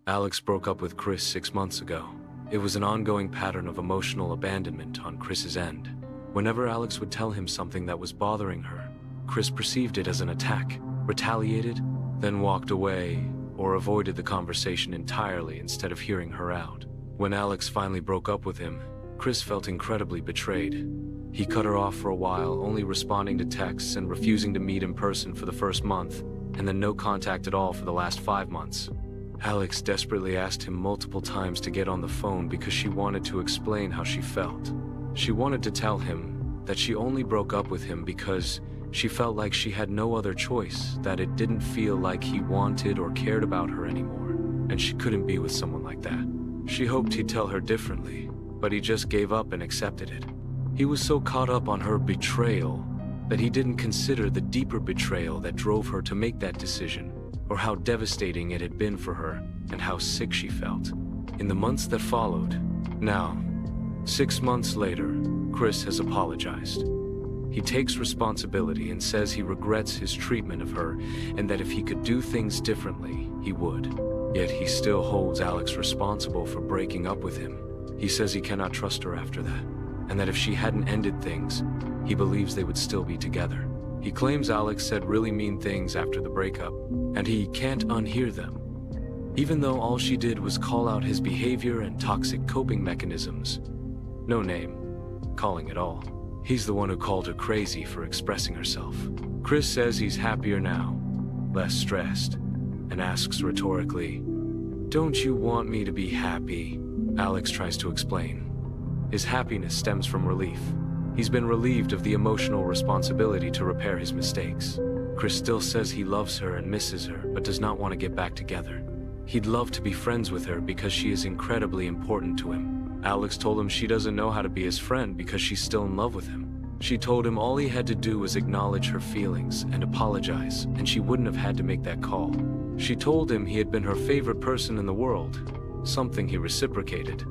Alex broke up with Chris 6 months ago. It was an ongoing pattern of emotional abandonment on Chris's end. Whenever Alex would tell him something that was bothering her, Chris perceived it as an attack, retaliated, then walked away or avoided the conversation entirely instead of hearing her out. When Alex finally broke up with him, Chris felt incredibly betrayed. He cut her off for a while, only responding to texts and refusing to meet in person for the first month, and then no contact at all for the last 5 months. Alex desperately asked him multiple times to get on the phone because she wanted to explain how she felt. She wanted to tell him that she only broke up with him because she felt like she had no other choice, that it didn't feel like he wanted or cared about her anymore, and she couldn't be with someone like that. She hoped he'd tell her differently, but he just gave up and accepted it. He was so caught up on her betrayal that he didn't consider the deeper betrayal that drove her to make that decision, or how devastating it had been for her, and how sick she felt. In the months that followed, now, 6 months later, Chris has apologized. He takes responsibility and says he regrets his treatment of her, and that if he could do things differently, he would. Yet he still holds Alex responsible for breaking up with him. He says he cannot trust her after that, and that if she hadn't ended things, he believes they would still be together. He claims Alex said really mean things after the breakup, and he can't unhear them. Even though all she did was call out his behavior and toxic coping mechanisms. No name, calling it all. He's the one who called her crazy for expressing herself. Chris says he's happier now, less stressed, and asks rhetorically, "Don't you want me to be happy?" Alex tries to explain. His happiness stems from relief. He's been relieved of the emotional responsibility to repair his mistakes. Chris still says he loves her and misses her, but does not want to get back together. He'd love to be friends with her because she is incredibly important to him. Alex told him she doesn't know how to be his friend because she's still in love with him. She told him all he had to do was acknowledge her feelings and apologize, and she wouldn't have had to make that call. She told him he had been her favorite person in the world, something he reciprocated,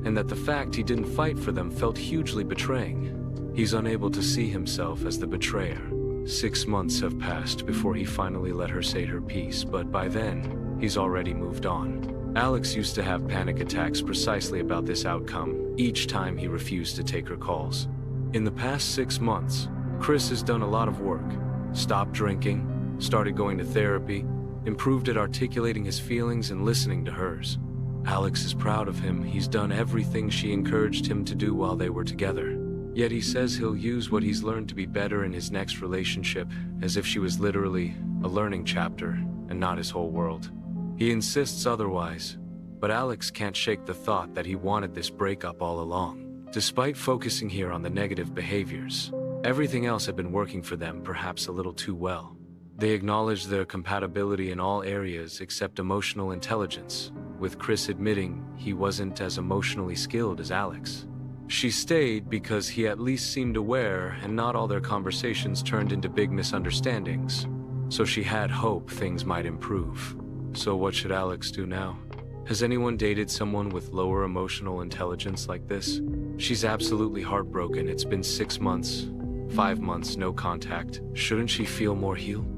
and that the fact he didn't fight for them felt hugely betraying. He's unable to see himself as the betrayer. 6 months have passed before he finally let her say her piece, but by then, he's already moved on. Alex used to have panic attacks precisely about this outcome, each time he refused to take her calls. In the past 6 months, Chris has done a lot of work. Stopped drinking, started going to therapy, improved at articulating his feelings and listening to hers. Alex is proud of him. He's done everything she encouraged him to do while they were together. Yet he says he'll use what he's learned to be better in his next relationship, as if she was literally a learning chapter and not his whole world. He insists otherwise, but Alex can't shake the thought that he wanted this breakup all along. Despite focusing here on the negative behaviors, everything else had been working for them perhaps a little too well. They acknowledged their compatibility in all areas except emotional intelligence, with Chris admitting he wasn't as emotionally skilled as Alex. She stayed because he at least seemed aware and not all their conversations turned into big misunderstandings. So she had hope things might improve. So what should Alex do now? Has anyone dated someone with lower emotional intelligence like this? She's absolutely heartbroken. It's been 6 months, 5 months, no contact. Shouldn't she feel more healed?